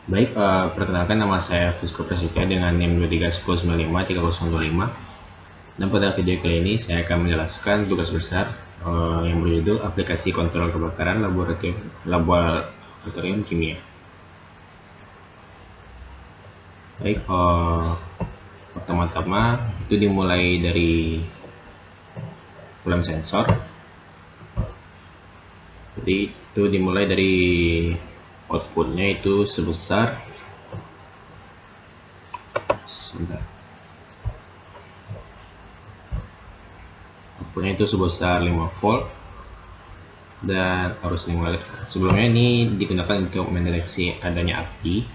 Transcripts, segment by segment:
Baik, perkenalkan nama saya Fusco Prasetya dengan NIM 2310953025. Dan pada video kali ini saya akan menjelaskan tugas besar yang berjudul aplikasi kontrol kebakaran laboratorium kimia. Baik, pertama-tama itu dimulai dari flame sensor. Jadi itu dimulai dari outputnya itu sebesar outputnya itu sebesar 5 volt dan arus mengalir. Sebelumnya ini digunakan untuk mendeteksi adanya api.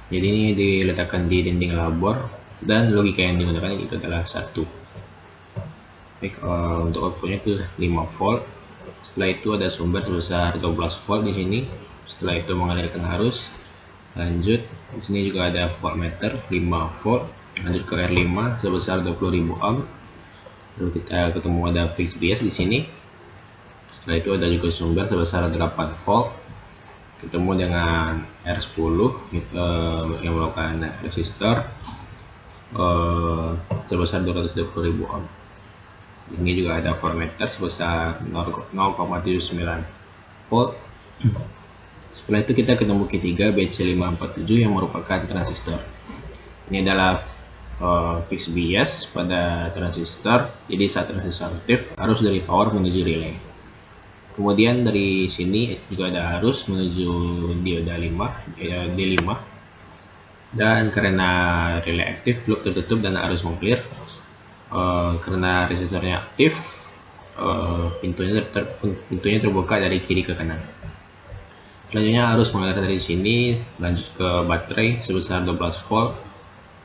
Jadi ini diletakkan di dinding labor dan logika yang digunakan itu adalah 1. Baik, untuk outputnya itu 5 volt. Setelah itu ada sumber sebesar 12 volt di sini. Setelah itu mengalirkan arus. Lanjut, di sini juga ada voltmeter 5 volt. Lanjut ke R5 sebesar 20.000 ohm. Lalu kita ketemu ada fixed bias di sini. Setelah itu ada juga sumber sebesar 8 volt. Ketemu dengan R10 yang merupakan resistor sebesar 220.000 ohm. Ini juga ada voltmeter sebesar 0,79 volt. Setelah itu kita ketemu Q3 BC547 yang merupakan transistor. Ini adalah fixed bias pada transistor. Jadi saat transistor aktif arus dari power menuju relay. Kemudian dari sini juga ada arus menuju dioda D5. Dan karena relay aktif, loop tertutup dan arus mengalir. Karena resistornya aktif, pintunya terbuka dari kiri ke kanan. Selanjutnya arus mengalir dari sini lanjut ke baterai sebesar 12 volt.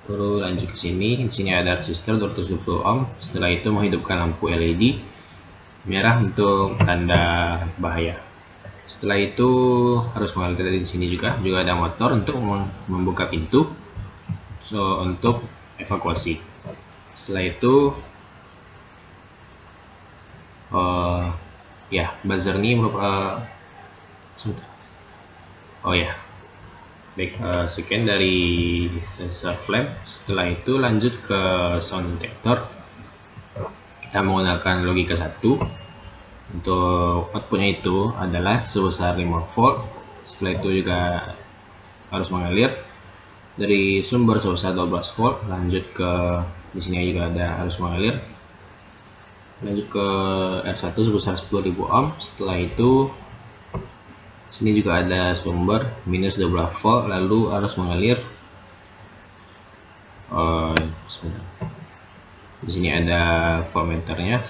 Lalu lanjut ke sini. Di sini ada resistor 220 ohm. Setelah itu menghidupkan lampu LED merah untuk tanda bahaya. Setelah itu harus mengalir dari sini juga ada motor untuk membuka pintu untuk evakuasi. Setelah itu buzzer ini baik, sekian dari sensor flame. Setelah itu lanjut ke sound detector. Kita menggunakan logika 1. Untuk outputnya itu adalah sebesar 5 volt. Setelah itu juga harus mengalir dari sumber sebesar 12 volt. Lanjut ke di sini juga ada harus mengalir. Lanjut ke R1 sebesar 10.000 ohm. Setelah itu sini juga ada sumber minus 12 volt, lalu harus mengalir. Di sini ada voltmeternya.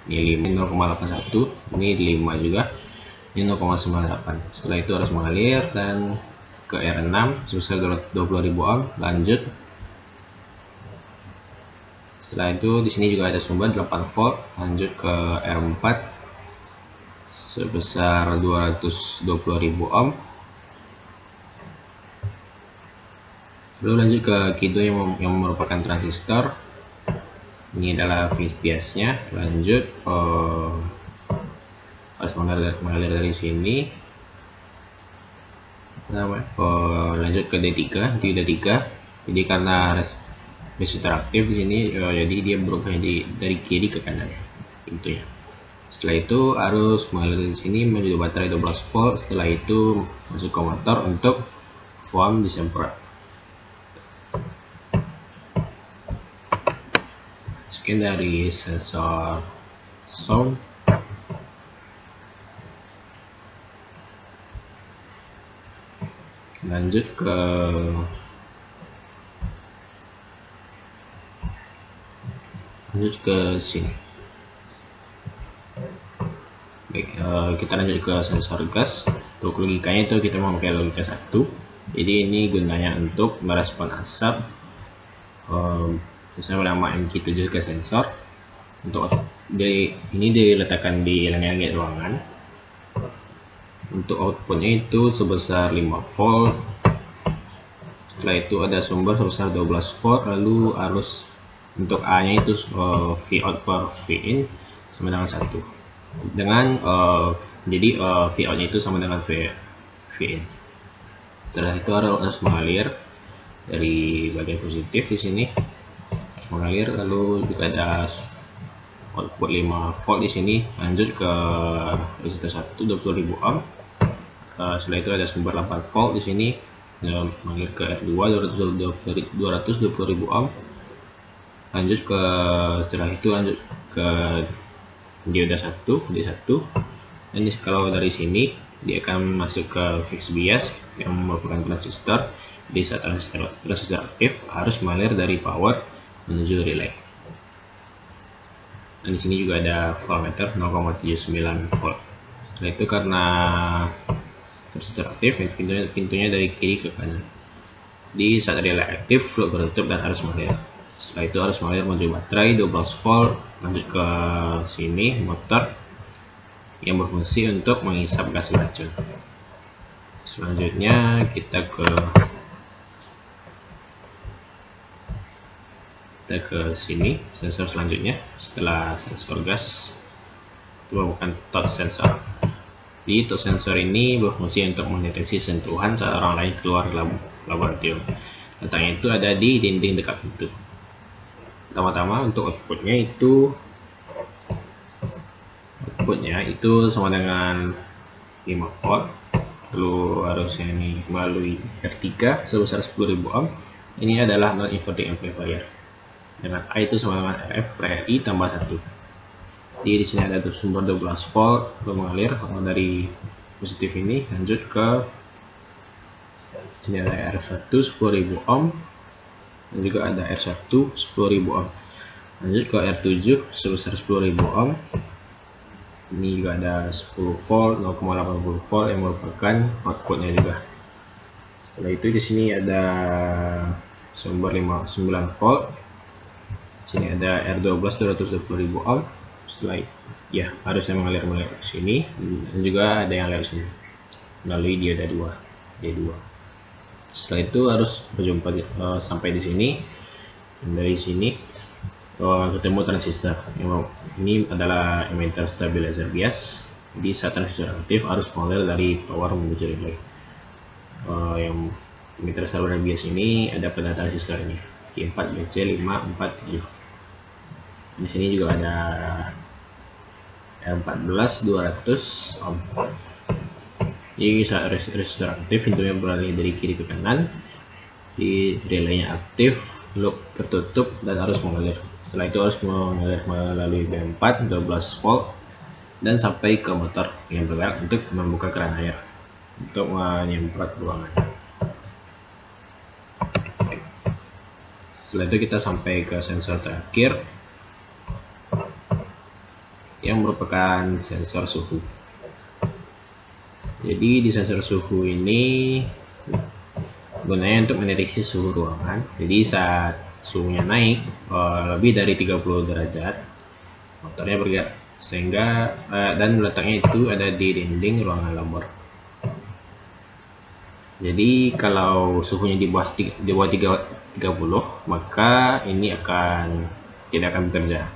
Ini 0,81, ini 5 juga. Ini 0,98. Setelah itu harus mengalir dan ke R6 sebesar 20.000 ohm. Lanjut. Setelah itu di sini juga ada sumber 8 volt. Lanjut ke R4 sebesar 220.000 ohm. Lalu lanjut ke Q2 yang merupakan transistor. Ini adalah biasnya. Lanjut harus mengalir dari sini. Lanjut ke D3, di D3. Jadi karena resistor aktif di sini, jadi dia berubah dari kiri ke kanan pintunya. Setelah itu harus mengalir di sini menuju baterai 12 volt. Setelah itu masuk ke motor untuk foam disemprot. Sekian dari sensor sound. Lanjut ke sini. Baik, kita lanjut ke sensor gas. Untuk logikanya itu kita memakai logika 1. Jadi ini gunanya untuk merespon asap. Misalnya nama MQ7 ke sensor. Untuk ini diletakkan di langit ruangan. Untuk outputnya itu sebesar 5 volt. Setelah itu ada sumber sebesar 12 volt. Lalu arus untuk A nya itu V out per V in sama dengan 1. Dengan jadi V out nya itu sama dengan V in. Setelah itu harus mengalir dari bagian positif di sini, mengalir, lalu juga ada output 5 volt di sini, lanjut ke resistor 1 20.000 ohm. Setelah itu ada sumber 8 volt di sini, mengalir ke R2 220.000 ohm. Lanjut ke setelah itu lanjut ke dioda 1 D1. Dan kalau dari sini dia akan masuk ke fixed bias yang merupakan transistor. Di saat transistor aktif harus mengalir dari power menuju relay. Dan di sini juga ada voltmeter 0,79 volt. Setelah itu karena transistor aktif, pintunya dari kiri ke kanan. Di saat relay aktif, float bertutup dan harus mengalir. Setelah itu harus mengalir menuju baterai 12 volt. Lanjut ke sini motor yang berfungsi untuk menghisap gas racun. Selanjutnya kita ke sini, sensor selanjutnya setelah sensor gas itu merupakan touch sensor. Di touch sensor ini berfungsi untuk mendeteksi sentuhan saat orang lain keluar dalam laboratorium. Letaknya itu ada di dinding dekat pintu. Pertama-tama untuk outputnya itu sama dengan 5 volt, lalu harusnya ini melalui R3 sebesar 10.000 ohm. Ini adalah non inverting amplifier dengan A itu sama dengan RF per RI tambah 1. Di sini ada sumber 12 volt mengalir dari positif ini, lanjut ke sini ada R1 10.000 ohm dan juga ada R1 10.000 ohm. Lanjut ke R7 sebesar 10.000 ohm. Ini juga ada 10 volt 0,80 volt yang merupakan outputnya juga. Setelah itu di sini ada sumber 9 volt. Sini ada R12 220.000 ohm. Setelah ya harusnya mengalir ke sini, dan juga ada yang lewat sini melalui dioda D2. Setelah itu harus berjumpa sampai di sini. Dan dari sini ketemu transistor. Ini adalah emitter stabilizer bias. Di saat transistor aktif harus mengalir dari power menuju relay. Yang emitter stabilizer bias ini ada pada transistornya Q4BC547. Di sini juga ada R14 200 ohm. Jadi saat resistor aktif, pintunya beralih dari kiri ke kanan. Di relaynya aktif, loop tertutup dan harus mengalir. Setelah itu harus mengalir melalui B4 12 volt dan sampai ke motor yang bergerak untuk membuka keran air untuk menyemprot ruangan. Setelah itu kita sampai ke sensor terakhir yang merupakan sensor suhu. Jadi di sensor suhu ini gunanya untuk mendeteksi suhu ruangan. Jadi saat suhunya naik lebih dari 30 derajat, motornya bergerak, sehingga dan letaknya itu ada di dinding ruangan labor. Jadi kalau suhunya di bawah 30, maka ini tidak akan bekerja.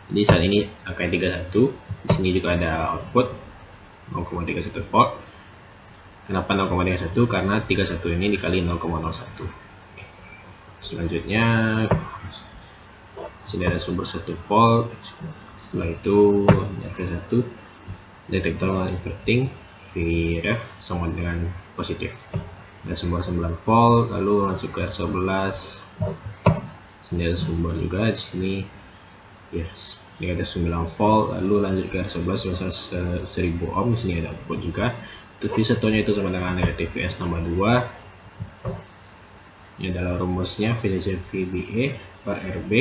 Jadi saat ini angka 31. Di sini juga ada output 0,31 volt. Kenapa 0,31? Karena 31 ini dikali 0,01. Selanjutnya sini ada sumber 1 volt. Setelah itu R1 detektor non inverting Vref sama dengan positif. Ada sumber 9 volt, lalu masuk ke R11. Sini ada sumber juga di sini. Yes, ini ada 9 volt, lalu lanjut ke R11 sebesar 1000 ohm. Di sini ada output juga. Itu V1-nya itu sama dengan negatif Vs tambah 2. Ini adalah rumusnya VDC VBE per RB.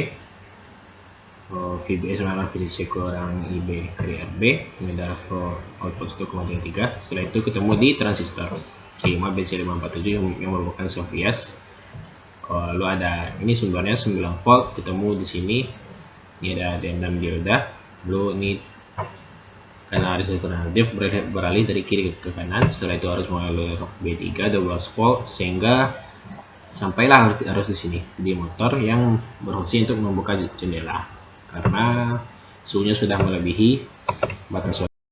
VBE sama dengan VDC kurang IB kali RB. Ini adalah output 1,33. Setelah itu ketemu di transistor Q5BC547 yang merupakan self bias. Lalu ada ini sumbernya 9 volt, ketemu di sini. Ini ada D6 dioda. Lalu ini karena resistor negatif beralih dari kiri ke kanan. Setelah itu harus mengalir B3 12 volt sehingga sampailah harus di sini di motor yang berfungsi untuk membuka jendela karena suhunya sudah melebihi batas